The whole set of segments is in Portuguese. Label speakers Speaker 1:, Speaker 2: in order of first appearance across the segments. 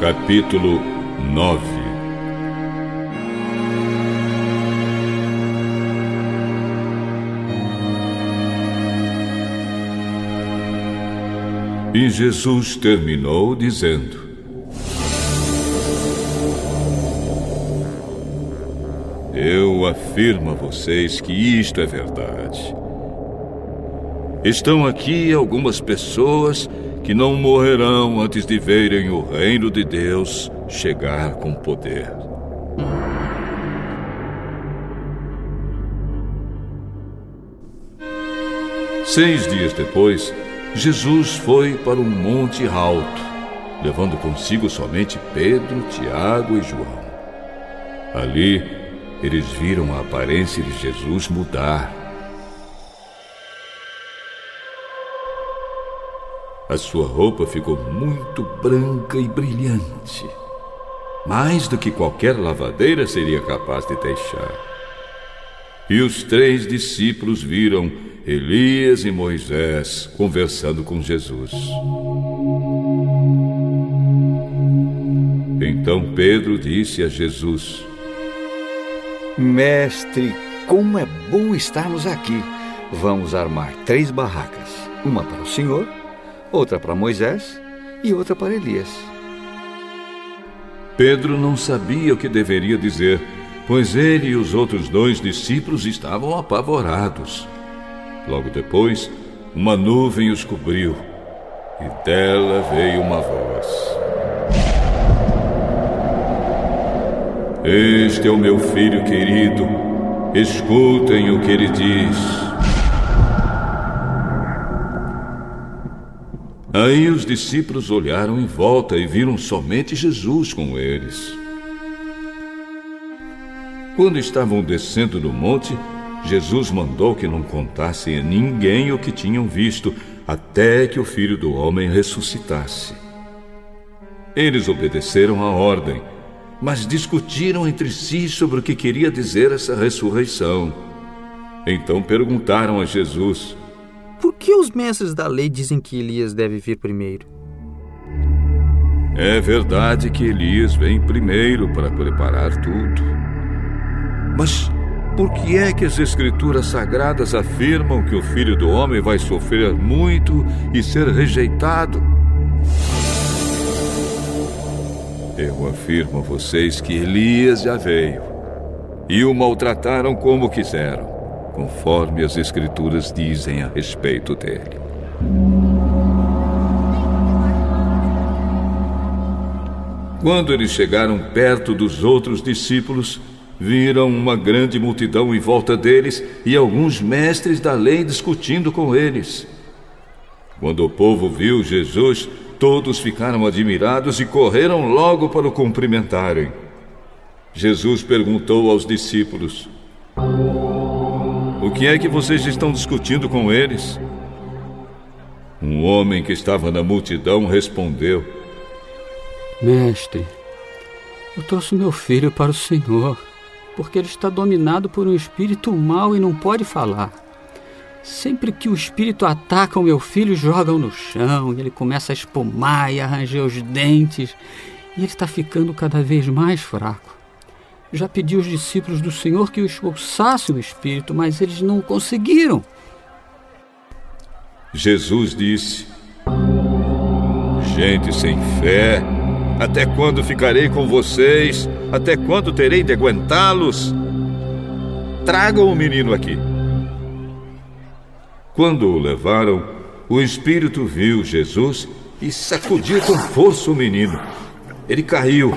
Speaker 1: Capítulo 9. E Jesus terminou dizendo: Eu afirmo a vocês que isto é verdade. Estão aqui algumas pessoas que não morrerão antes de verem o reino de Deus chegar com poder. Seis dias depois, Jesus foi para um monte alto, levando consigo somente Pedro, Tiago e João. Ali, eles viram a aparência de Jesus mudar. A sua roupa ficou muito branca e brilhante, mais do que qualquer lavadeira seria capaz de deixar. E os 3 discípulos viram Elias e Moisés conversando com Jesus. Então Pedro disse a Jesus:
Speaker 2: Mestre, como é bom estarmos aqui. Vamos armar 3 barracas, uma para o Senhor, outra para Moisés e outra para Elias.
Speaker 1: Pedro não sabia o que deveria dizer, pois ele e os outros 2 discípulos estavam apavorados. Logo depois, uma nuvem os cobriu, e dela veio uma voz: Este é o meu filho querido, escutem o que ele diz. Aí os discípulos olharam em volta e viram somente Jesus com eles. Quando estavam descendo do monte, Jesus mandou que não contassem a ninguém o que tinham visto, até que o Filho do Homem ressuscitasse. Eles obedeceram à ordem, mas discutiram entre si sobre o que queria dizer essa ressurreição. Então perguntaram a Jesus:
Speaker 3: Por que os mestres da lei dizem que Elias deve vir primeiro?
Speaker 1: É verdade que Elias vem primeiro para preparar tudo. Mas por que é que as Escrituras Sagradas afirmam que o Filho do Homem vai sofrer muito e ser rejeitado? Eu afirmo a vocês que Elias já veio e o maltrataram como quiseram, conforme as Escrituras dizem a respeito dele. Quando eles chegaram perto dos outros discípulos, viram uma grande multidão em volta deles e alguns mestres da lei discutindo com eles. Quando o povo viu Jesus, todos ficaram admirados e correram logo para o cumprimentarem. Jesus perguntou aos discípulos: O que é que vocês estão discutindo com eles? Um homem que estava na multidão respondeu:
Speaker 4: Mestre, eu trouxe meu filho para o Senhor, porque ele está dominado por um espírito mau e não pode falar. Sempre que o espírito ataca o meu filho, joga-o no chão, e ele começa a espumar e a ranger os dentes, e ele está ficando cada vez mais fraco. Já pedi aos discípulos do Senhor que o expulsassem o espírito, mas eles não conseguiram.
Speaker 1: Jesus disse: Gente sem fé, até quando ficarei com vocês? Até quando terei de aguentá-los? Tragam o menino aqui. Quando o levaram, o espírito viu Jesus e sacudiu com força o menino. Ele caiu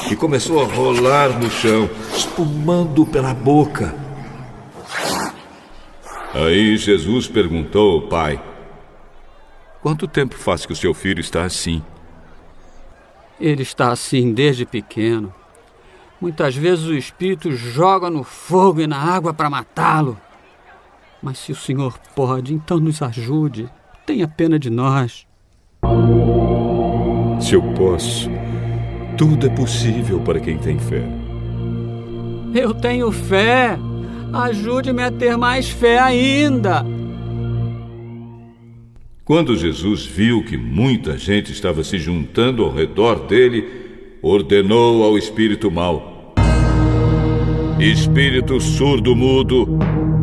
Speaker 1: e começou a rolar no chão, espumando pela boca. Aí Jesus perguntou ao pai: Quanto tempo faz que o seu filho está assim?
Speaker 4: Ele está assim desde pequeno. Muitas vezes o espírito joga no fogo e na água para matá-lo. Mas se o Senhor pode, então nos ajude. Tenha pena de nós.
Speaker 1: Se eu posso, tudo é possível para quem tem fé.
Speaker 4: Eu tenho fé. Ajude-me a ter mais fé ainda.
Speaker 1: Quando Jesus viu que muita gente estava se juntando ao redor dele, ordenou ao espírito mau: espírito surdo-mudo,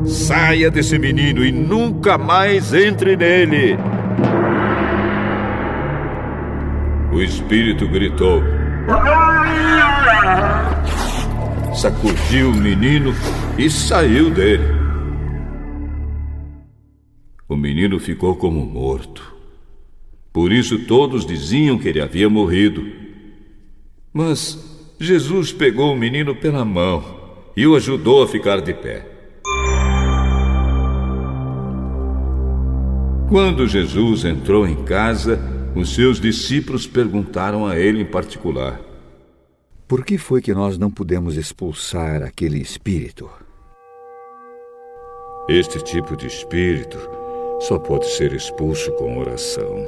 Speaker 1: saia desse menino e nunca mais entre nele. O espírito gritou, sacudiu o menino e saiu dele. O menino ficou como morto. Por isso todos diziam que ele havia morrido. Mas Jesus pegou o menino pela mão e o ajudou a ficar de pé. Quando Jesus entrou em casa, os seus discípulos perguntaram a ele em particular:
Speaker 2: por que foi que nós não pudemos expulsar aquele espírito?
Speaker 1: Este tipo de espírito só pode ser expulso com oração.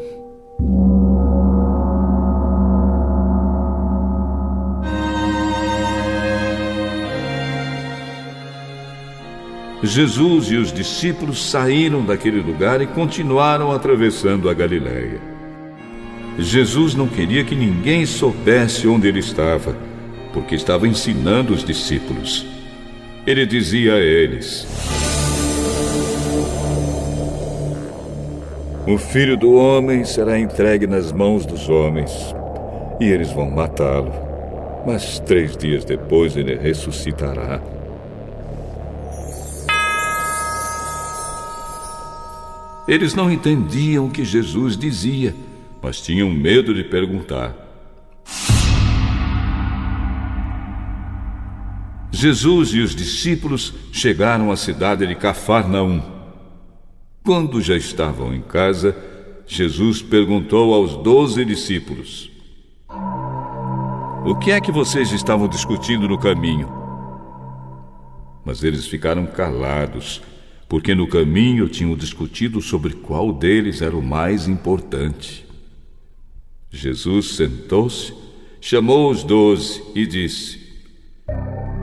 Speaker 1: Jesus e os discípulos saíram daquele lugar e continuaram atravessando a Galileia. Jesus não queria que ninguém soubesse onde ele estava, porque estava ensinando os discípulos. Ele dizia a eles: o Filho do Homem será entregue nas mãos dos homens, e eles vão matá-lo, mas 3 dias depois ele ressuscitará. Eles não entendiam o que Jesus dizia, mas tinham medo de perguntar. Jesus e os discípulos chegaram à cidade de Cafarnaum. Quando já estavam em casa, Jesus perguntou aos 12 discípulos: o que é que vocês estavam discutindo no caminho? Mas eles ficaram calados, porque no caminho tinham discutido sobre qual deles era o mais importante. Jesus sentou-se, chamou os 12 e disse: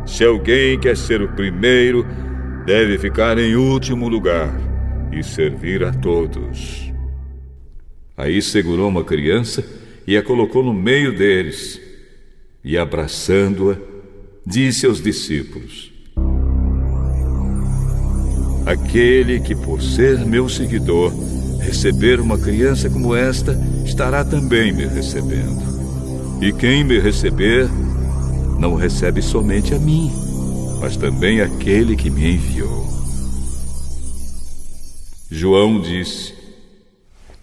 Speaker 1: se alguém quer ser o primeiro, deve ficar em último lugar e servir a todos. Aí segurou uma criança e a colocou no meio deles, e abraçando-a, disse aos discípulos: aquele que, por ser meu seguidor, receber uma criança como esta, estará também me recebendo. E quem me receber, não recebe somente a mim, mas também aquele que me enviou. João disse: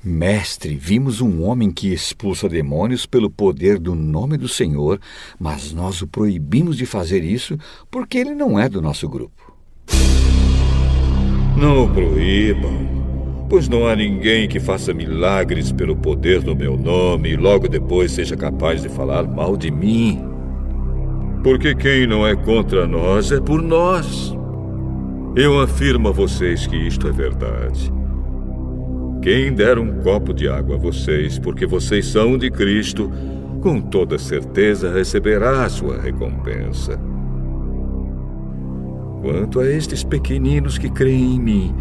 Speaker 2: mestre, vimos um homem que expulsa demônios pelo poder do nome do Senhor, mas nós o proibimos de fazer isso porque ele não é do nosso grupo.
Speaker 1: não o proíbam, pois não há ninguém que faça milagres pelo poder do meu nome e logo depois seja capaz de falar mal de mim. Porque quem não é contra nós é por nós. Eu afirmo a vocês que isto é verdade. Quem der um copo de água a vocês, porque vocês são de Cristo, com toda certeza receberá a sua recompensa. Quanto a estes pequeninos que creem em mim,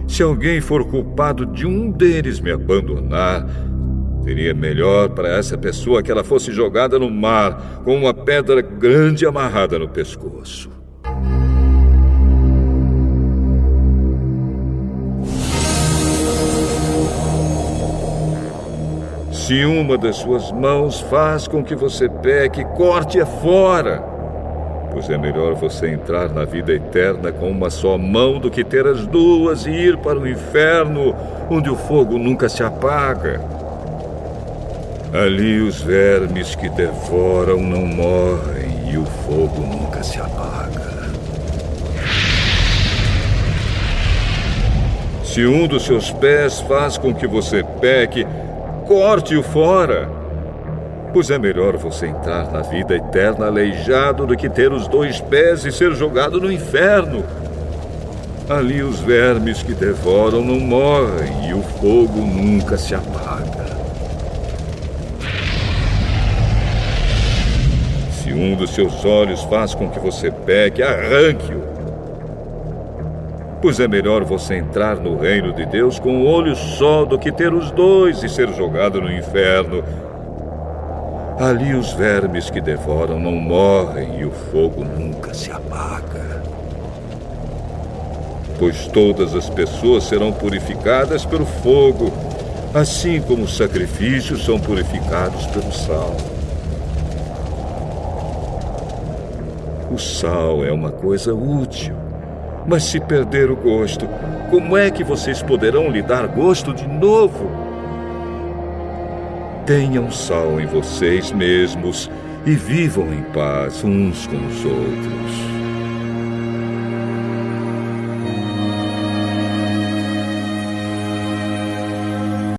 Speaker 1: se alguém for culpado de um deles me abandonar, seria melhor para essa pessoa que ela fosse jogada no mar com uma pedra grande amarrada no pescoço. Se uma das suas mãos faz com que você peque, corte-a fora, pois é melhor você entrar na vida eterna com uma só mão do que ter as duas e ir para o inferno, onde o fogo nunca se apaga. Ali os vermes que devoram não morrem e o fogo nunca se apaga. Se um dos seus pés faz com que você peque, corte-o fora, pois é melhor você entrar na vida eterna aleijado do que ter os 2 pés e ser jogado no inferno. Ali os vermes que devoram não morrem e o fogo nunca se apaga. Se um dos seus olhos faz com que você peque, arranque-o, pois é melhor você entrar no reino de Deus com um olho só do que ter os 2 e ser jogado no inferno. Ali os vermes que devoram não morrem e o fogo nunca se apaga. Pois todas as pessoas serão purificadas pelo fogo, assim como os sacrifícios são purificados pelo sal. O sal é uma coisa útil, mas se perder o gosto, como é que vocês poderão lhe dar gosto de novo? Tenham sal em vocês mesmos e vivam em paz uns com os outros.